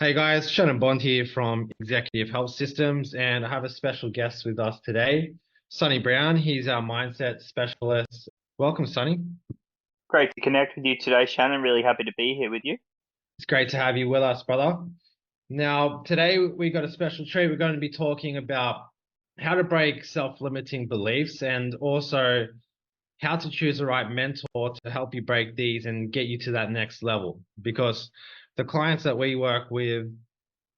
Hey guys, Shannon Bond here from Executive Health Systems, and I have a special guest with us today, Sonny Brown. He's our mindset specialist. Welcome, Sonny. Great to connect with you today, Shannon. Really happy to be here with you. It's great to have you with us, brother. Now, today we got a special treat. We're going to be talking about how to break self-limiting beliefs and also how to choose the right mentor to help you break these and get you to that next level. Because the clients that we work with,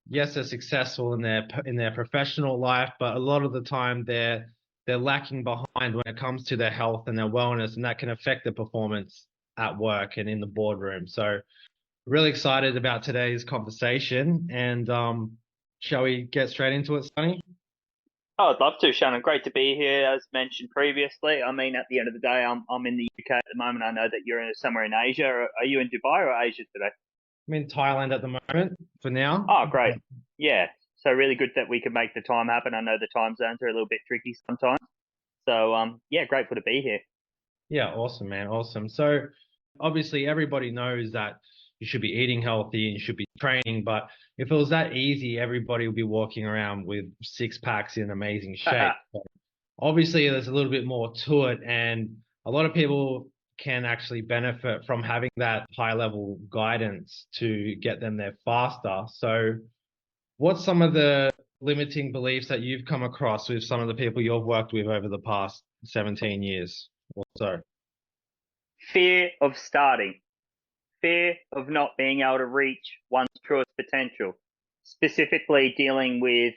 yes, they're successful in their professional life, but a lot of the time they're lacking behind when it comes to their health and their wellness, and that can affect their performance at work and in the boardroom. So really excited about today's conversation, and shall we get straight into it, Sonny? Oh, I'd love to, Shannon. Great to be here, as mentioned previously. I mean, at the end of the day, I'm in the UK at the moment. I know that you're somewhere in Asia. Are you in Dubai or Asia today? I'm in Thailand at the moment for now. Oh, great. Yeah. So really good that we could make the time happen. I know the time zones are a little bit tricky sometimes. So yeah, grateful to be here. Yeah, awesome, man. Awesome. So obviously everybody knows that you should be eating healthy and you should be training, but if it was that easy, everybody would be walking around with six packs in amazing shape. But obviously there's a little bit more to it, and a lot of people can actually benefit from having that high level guidance to get them there faster. So what's some of the limiting beliefs that you've come across with some of the people you've worked with over the past 17 years or so? Fear of starting. Fear of not being able to reach one's truest potential, specifically dealing with,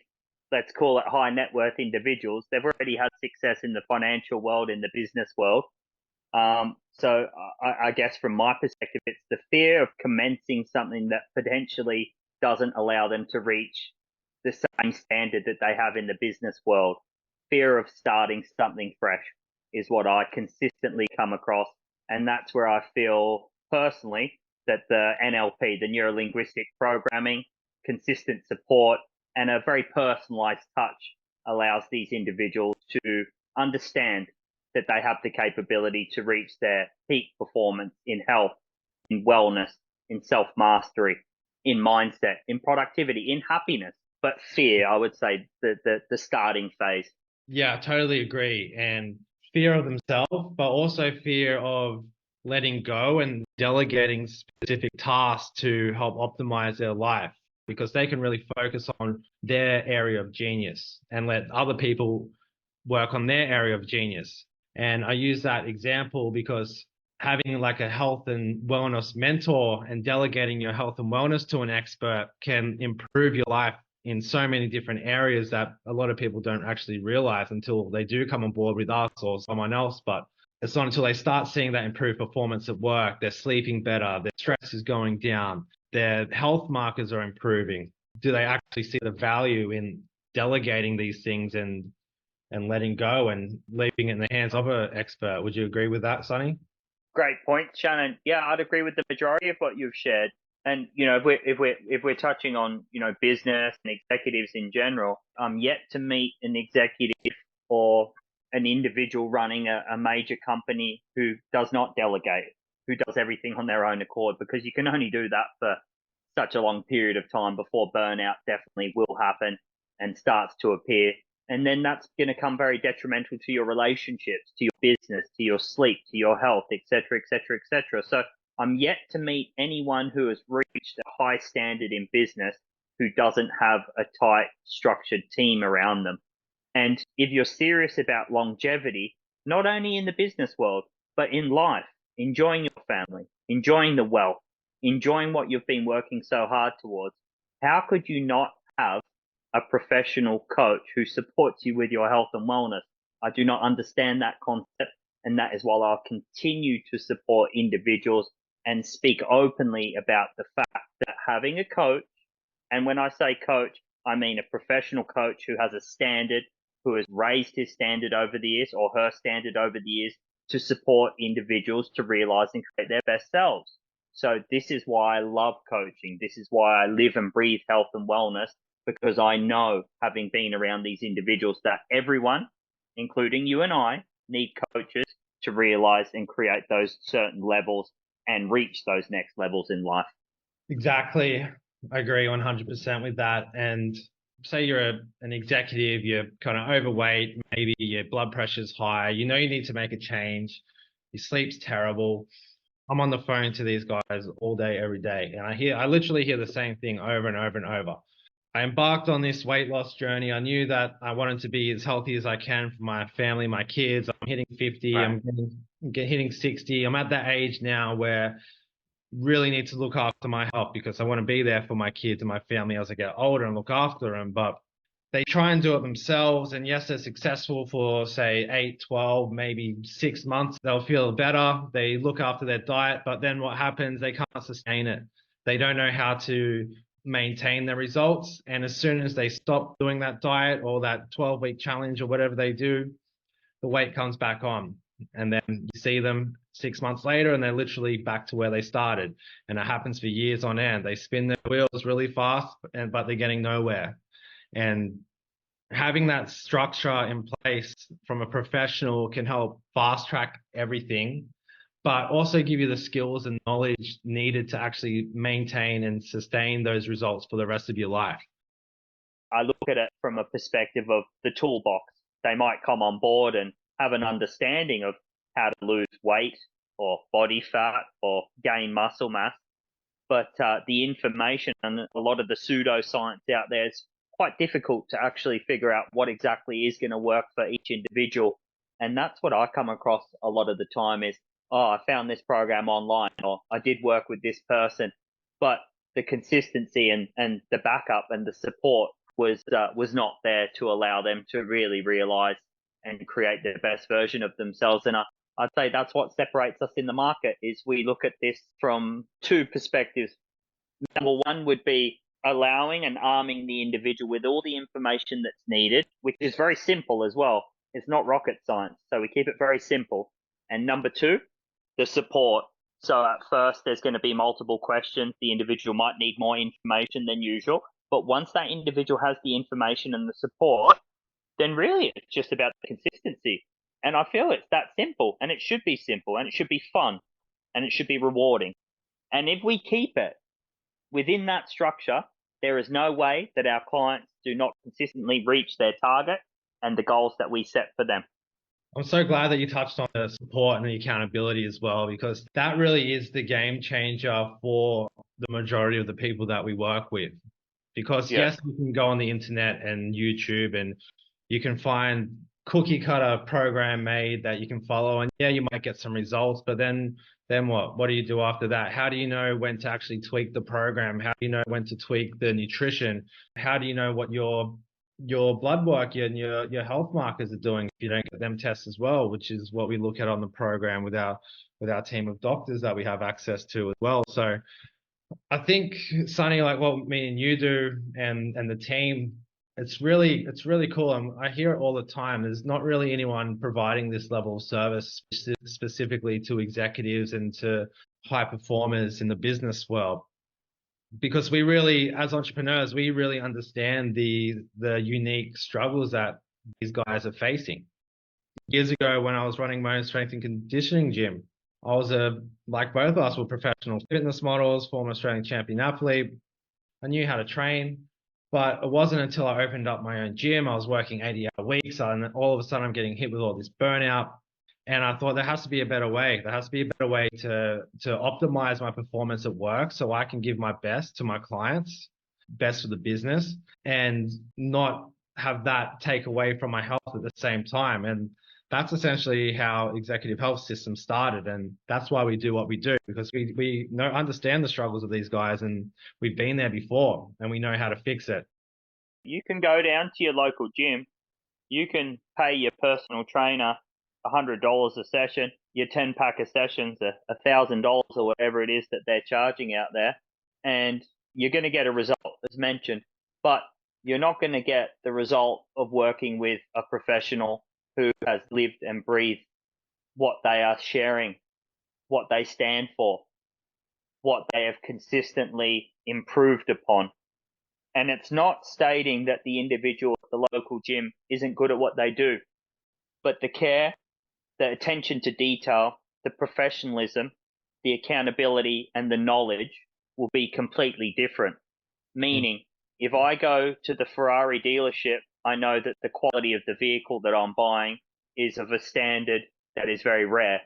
let's call it high net worth individuals. They've already had success in the financial world, in the business world. So I guess from my perspective, it's the fear of commencing something that potentially doesn't allow them to reach the same standard that they have in the business world. Fear of starting something fresh is what I consistently come across. And that's where I feel personally that the NLP, the neuro linguistic programming, consistent support, and a very personalized touch allows these individuals to understand that they have the capability to reach their peak performance in health, in wellness, in self mastery, in mindset, in productivity, in happiness. But fear, I would say, the starting phase. Yeah, I totally agree. And fear of themselves, but also fear of letting go and delegating specific tasks to help optimize their life because they can really focus on their area of genius and let other people work on their area of genius. And I use that example because having like a health and wellness mentor and delegating your health and wellness to an expert can improve your life in so many different areas that a lot of people don't actually realize until they do come on board with us or someone else. But it's not until they start seeing that improved performance at work, they're sleeping better, their stress is going down, their health markers are improving. Do they actually see the value in delegating these things and letting go and leaving it in the hands of an expert? Would you agree with that, Sonny? Great point, Shannon. Yeah, I'd agree with the majority of what you've shared. And if we're touching on business and executives in general, I'm yet to meet an executive or an individual running a major company who does not delegate, who does everything on their own accord, because you can only do that for such a long period of time before burnout definitely will happen and starts to appear. And then that's going to come very detrimental to your relationships, to your business, to your sleep, to your health, etc., etc., etc. So I'm yet to meet anyone who has reached a high standard in business who doesn't have a tight, structured team around them. And if you're serious about longevity, not only in the business world, but in life, enjoying your family, enjoying the wealth, enjoying what you've been working so hard towards, how could you not have a professional coach who supports you with your health and wellness? I do not understand that concept. And that is why I'll continue to support individuals and speak openly about the fact that having a coach, and when I say coach, I mean a professional coach who has a standard, who has raised his standard over the years or her standard over the years to support individuals to realize and create their best selves. So this is why I love coaching. This is why I live and breathe health and wellness, because I know, having been around these individuals, that everyone, including you and I, need coaches to realize and create those certain levels and reach those next levels in life. Exactly. I agree 100% with that. And say you're an executive, you're kind of overweight, maybe your blood pressure's high, you know you need to make a change, your sleep's terrible. I'm on the phone to these guys all day, every day, and I literally hear the same thing over and over and over. I embarked on this weight loss journey. I knew that I wanted to be as healthy as I can for my family, my kids. I'm hitting 50, Right. hitting 60. I'm at that age now where really need to look after my health because I want to be there for my kids and my family as I get older and look after them. But they try and do it themselves. And yes, they're successful for, say, 8, 12, maybe 6 months. They'll feel better. They look after their diet. But then what happens? They can't sustain it. They don't know how to maintain their results. And as soon as they stop doing that diet or that 12-week challenge or whatever they do, the weight comes back on. And then you see them 6 months later and they're literally back to where they started. And it happens for years on end. They spin their wheels really fast, but they're getting nowhere. And having that structure in place from a professional can help fast track everything, but also give you the skills and knowledge needed to actually maintain and sustain those results for the rest of your life. I look at it from a perspective of the toolbox. They might come on board and have an understanding of how to lose weight or body fat or gain muscle mass, but the information and a lot of the pseudoscience out there is quite difficult to actually figure out what exactly is going to work for each individual. And that's what I come across a lot of the time is, oh, I found this program online, or I did work with this person, but the consistency and the backup and the support was not there to allow them to really realize and create the best version of themselves. And I'd say that's what separates us in the market is we look at this from two perspectives. Number one would be allowing and arming the individual with all the information that's needed, which is very simple as well. It's not rocket science, so we keep it very simple. And number two, the support. So at first, there's going to be multiple questions. The individual might need more information than usual. But once that individual has the information and the support, then really it's just about the consistency. And I feel it's that simple, and it should be simple, and it should be fun, and it should be rewarding. And if we keep it within that structure, there is no way that our clients do not consistently reach their target and the goals that we set for them. I'm so glad that you touched on the support and the accountability as well, because that really is the game changer for the majority of the people that we work with. Because Yeah. yes, you can go on the internet and YouTube and you can find cookie cutter program made that you can follow, and yeah, you might get some results, but then what? What do you do after that? How do you know when to actually tweak the program? How do you know when to tweak the nutrition? How do you know what your blood work and your health markers are doing if you don't get them tests as well, which is what we look at on the program with our team of doctors that we have access to as well. So I think, Sonny, like what me and you do and the team, it's really cool. And I hear it all the time. There's not really anyone providing this level of service specifically to executives and to high performers in the business world, because we really, as entrepreneurs, we really understand the unique struggles that these guys are facing. Years ago, when I was running my own strength and conditioning gym, I was like both of us were professional fitness models, former Australian champion athlete. I knew how to train, but it wasn't until I opened up my own gym. I was working 80-hour weeks, and then all of a sudden I'm getting hit with all this burnout. And I thought there has to be a better way. There has to be a better way to optimize my performance at work so I can give my best to my clients, best for the business, and not have that take away from my health at the same time. And that's essentially how executive health systems started. And that's why we do what we do, because we know, understand the struggles of these guys, and we've been there before and we know how to fix it. You can go down to your local gym, you can pay your personal trainer $100 a session, your 10-pack of sessions, $1,000 or whatever it is that they're charging out there, and you're going to get a result, as mentioned. But you're not going to get the result of working with a professional who has lived and breathed what they are sharing, what they stand for, what they have consistently improved upon. And it's not stating that the individual at the local gym isn't good at what they do, but the care, the attention to detail, the professionalism, the accountability, and the knowledge will be completely different. Meaning, if I go to the Ferrari dealership, I know that the quality of the vehicle that I'm buying is of a standard that is very rare.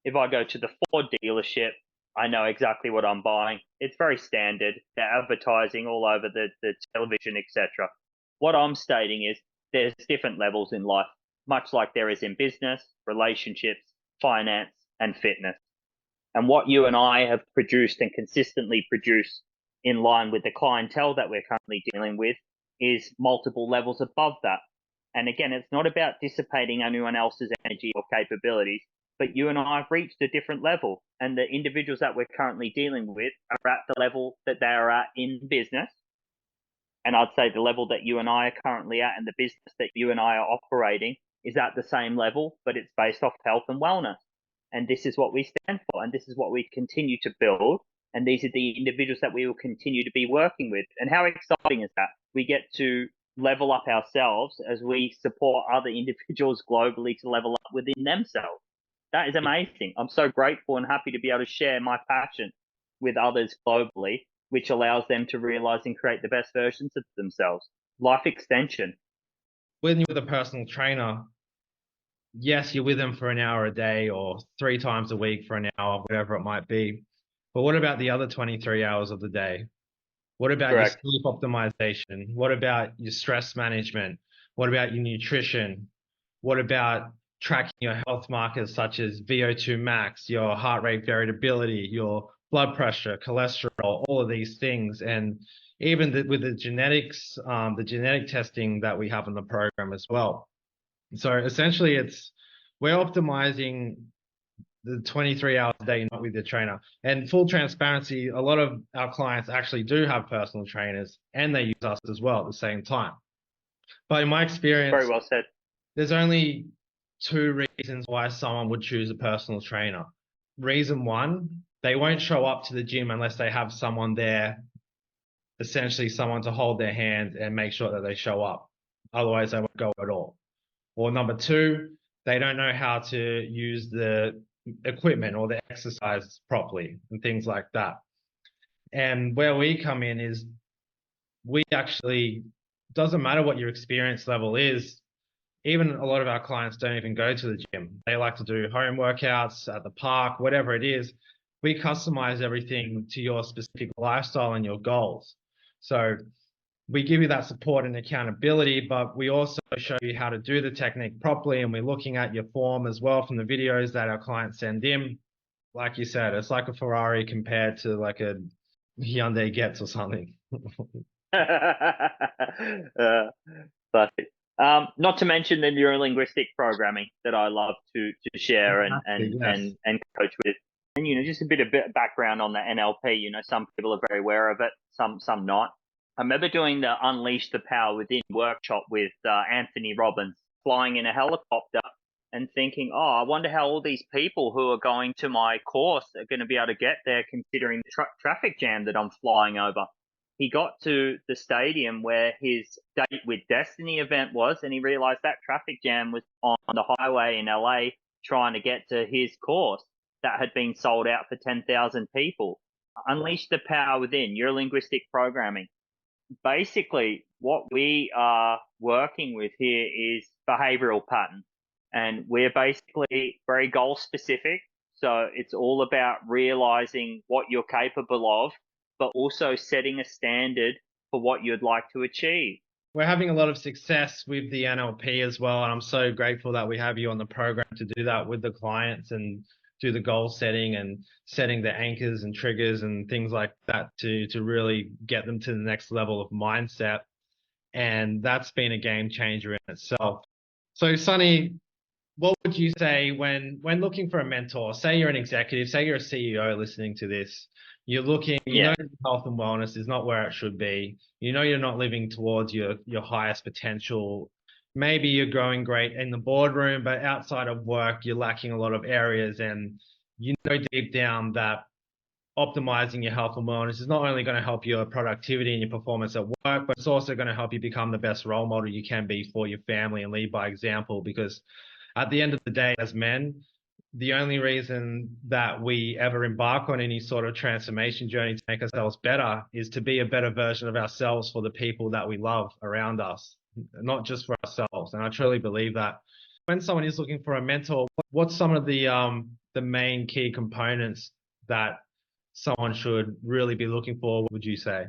If I go to the Ford dealership, I know exactly what I'm buying. It's very standard. They're advertising all over the television, etc. What I'm stating is there's different levels in life, much like there is in business, relationships, finance, and fitness. And what you and I have produced and consistently produce in line with the clientele that we're currently dealing with is multiple levels above that. And again, it's not about dissipating anyone else's energy or capabilities, but you and I have reached a different level. And the individuals that we're currently dealing with are at the level that they are at in business. And I'd say the level that you and I are currently at and the business that you and I are operating is at the same level, but it's based off health and wellness. And this is what we stand for, and this is what we continue to build. And these are the individuals that we will continue to be working with. And how exciting is that? We get to level up ourselves as we support other individuals globally to level up within themselves. That is amazing. I'm so grateful and happy to be able to share my passion with others globally, which allows them to realize and create the best versions of themselves. Life extension. When you're with a personal trainer, yes, you're with them for an hour a day or 3 times a week for an hour, whatever it might be. But what about the other 23 hours of the day? What about your Correct. sleep optimization? What about your stress management? What about your nutrition? What about tracking your health markers such as VO2 max, your heart rate variability, your blood pressure, cholesterol, all of these things? And even with the genetics, the genetic testing that we have in the program as well. So essentially we're optimizing the 23 hours a day, not with the trainer. And full transparency, a lot of our clients actually do have personal trainers and they use us as well at the same time. But in my experience, Very well said. there's only 2 reasons why someone would choose a personal trainer. Reason one, they won't show up to the gym unless they have someone there, essentially someone to hold their hand and make sure that they show up. Otherwise, they won't go at all. Or number two, they don't know how to use the equipment or the exercise properly and things like that. And where we come in is we actually, doesn't matter what your experience level is, even a lot of our clients don't even go to the gym. They like to do home workouts at the park, whatever it is. We customize everything to your specific lifestyle and your goals. So we give you that support and accountability, but we also show you how to do the technique properly. And we're looking at your form as well from the videos that our clients send in. Like you said, it's like a Ferrari compared to like a Hyundai Getz or something. But not to mention the neurolinguistic programming that I love to share Yes. and coach with. And just a bit of background on the NLP. Some people are very aware of it, some not. I remember doing the Unleash the Power Within workshop with Anthony Robbins, flying in a helicopter and thinking, oh, I wonder how all these people who are going to my course are going to be able to get there considering the traffic jam that I'm flying over. He got to the stadium where his Date with Destiny event was, and he realized that traffic jam was on the highway in LA trying to get to his course that had been sold out for 10,000 people. Unleash the Power Within, neurolinguistic programming. Basically, what we are working with here is behavioral pattern. And we're basically very goal specific. So it's all about realizing what you're capable of, but also setting a standard for what you'd like to achieve. We're having a lot of success with the NLP as well. And I'm so grateful that we have you on the program to do that with the clients and do the goal setting and setting the anchors and triggers and things like that to really get them to the next level of mindset. And that's been a game changer in itself. So Sonny, what would you say when looking for a mentor? Say you're an executive, say you're a CEO listening to this. You're looking, you know, health and wellness is not where it should be. You know, you're not living towards your highest potential. Maybe you're growing great in the boardroom, but outside of work, you're lacking a lot of areas. And you know deep down that optimizing your health and wellness is not only going to help your productivity and your performance at work, but it's also going to help you become the best role model you can be for your family and lead by example. Because at the end of the day, as men, the only reason that we ever embark on any sort of transformation journey to make ourselves better is to be a better version of ourselves for the people that we love around us, not just for ourselves. And I truly believe that. When someone is looking for a mentor, what's some of the main key components that someone should really be looking for, would you say?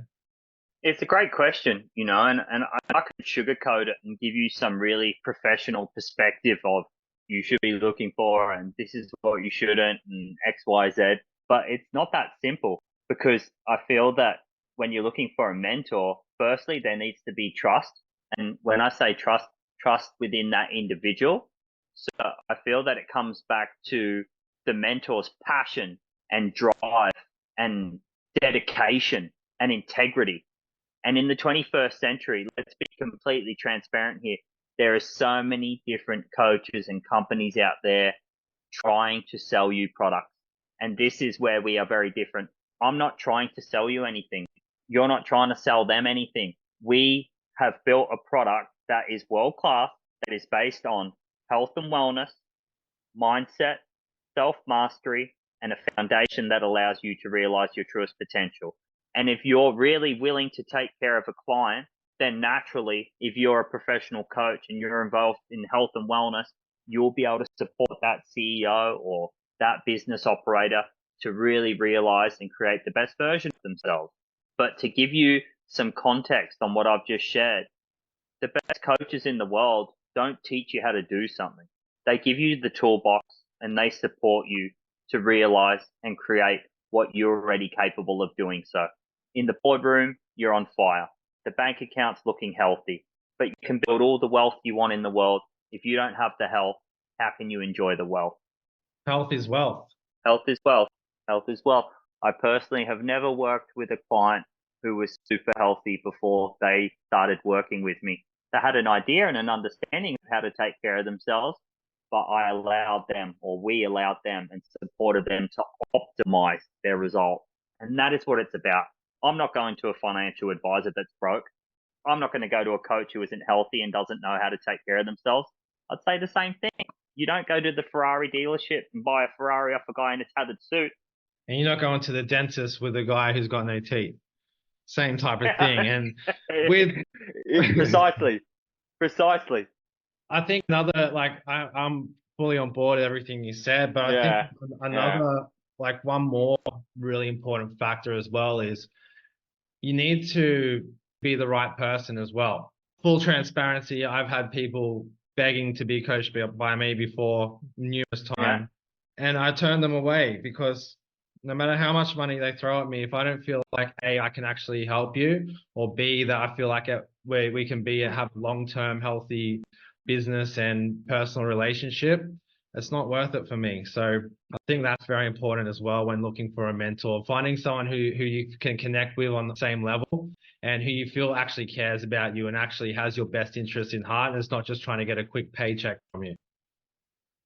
It's a great question, and I could sugarcoat it and give you some really professional perspective of you should be looking for and this is what you shouldn't and X, Y, Z. But it's not that simple because I feel that when you're looking for a mentor, firstly, there needs to be trust. And when I say trust, trust within that individual. So I feel that it comes back to the mentor's passion and drive and dedication and integrity. And in the 21st century, let's be completely transparent here. There are so many different coaches and companies out there trying to sell you products. And this is where we are very different. I'm not trying to sell you anything. You're not trying to sell them anything. We have built a product that is world class, that is based on health and wellness, mindset, self mastery, and a foundation that allows you to realize your truest potential. And if you're really willing to take care of a client, then naturally, if you're a professional coach and you're involved in health and wellness, you'll be able to support that CEO or that business operator to really realize and create the best version of themselves. But to give you some context on what I've just shared, the best coaches in the world don't teach you how to do something. They give you the toolbox and they support you to realize and create what you're already capable of doing so. In the boardroom, you're on fire. The bank account's looking healthy, but you can build all the wealth you want in the world. If you don't have the health, how can you enjoy the wealth? Health is wealth. Health is wealth. Health is wealth. I personally have never worked with a client who was super healthy before they started working with me. They had an idea and an understanding of how to take care of themselves, but I allowed them, or we allowed them and supported them to optimize their result. And that is what it's about. I'm not going to a financial advisor that's broke. I'm not going to go to a coach who isn't healthy and doesn't know how to take care of themselves. I'd say the same thing. You don't go to the Ferrari dealership and buy a Ferrari off a guy in a tattered suit. And you're not going to the dentist with a guy who's got no teeth. Same type of thing. And with precisely, precisely. I think another, like, I'm fully on board with everything you said, but I think Yeah, another, like, one more really important factor as well is you need to be the right person as well. Full transparency, I've had people begging to be coached by me before numerous yeah. times, and I turn them away because no matter how much money they throw at me, if I don't feel like A, I can actually help you, or B, that I feel like where we can have a long-term healthy business and personal relationship, it's not worth it for me. So I think that's very important as well when looking for a mentor, finding someone who you can connect with on the same level and who you feel actually cares about you and actually has your best interest in heart, and it's not just trying to get a quick paycheck from you.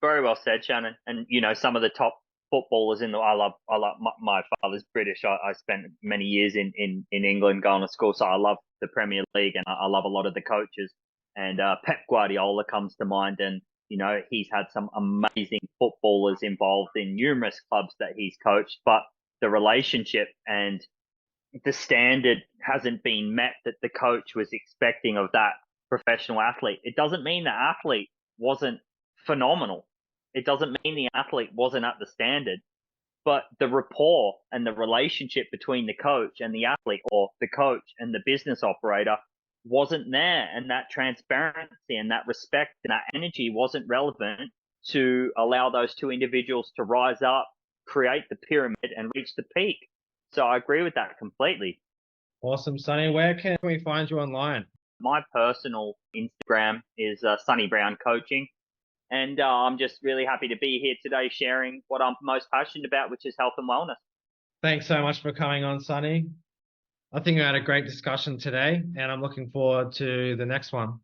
Very well said, Shannon. And some of the top footballers in the I love my father's British. I spent many years in England going to school, so I love the Premier League and I love a lot of the coaches. And Pep Guardiola comes to mind, and he's had some amazing footballers involved in numerous clubs that he's coached, but the relationship and the standard hasn't been met that the coach was expecting of that professional athlete. It doesn't mean the athlete wasn't phenomenal. It doesn't mean the athlete wasn't at the standard, but the rapport and the relationship between the coach and the athlete, or the coach and the business operator, wasn't there. And that transparency and that respect and that energy wasn't relevant to allow those two individuals to rise up, create the pyramid, and reach the peak. So I agree with that completely. Awesome, Sonny. Where can we find you online? My personal Instagram is Sonny Brown Coaching. And I'm just really happy to be here today sharing what I'm most passionate about, which is health and wellness. Thanks so much for coming on, Sonny. I think I had a great discussion today, and I'm looking forward to the next one.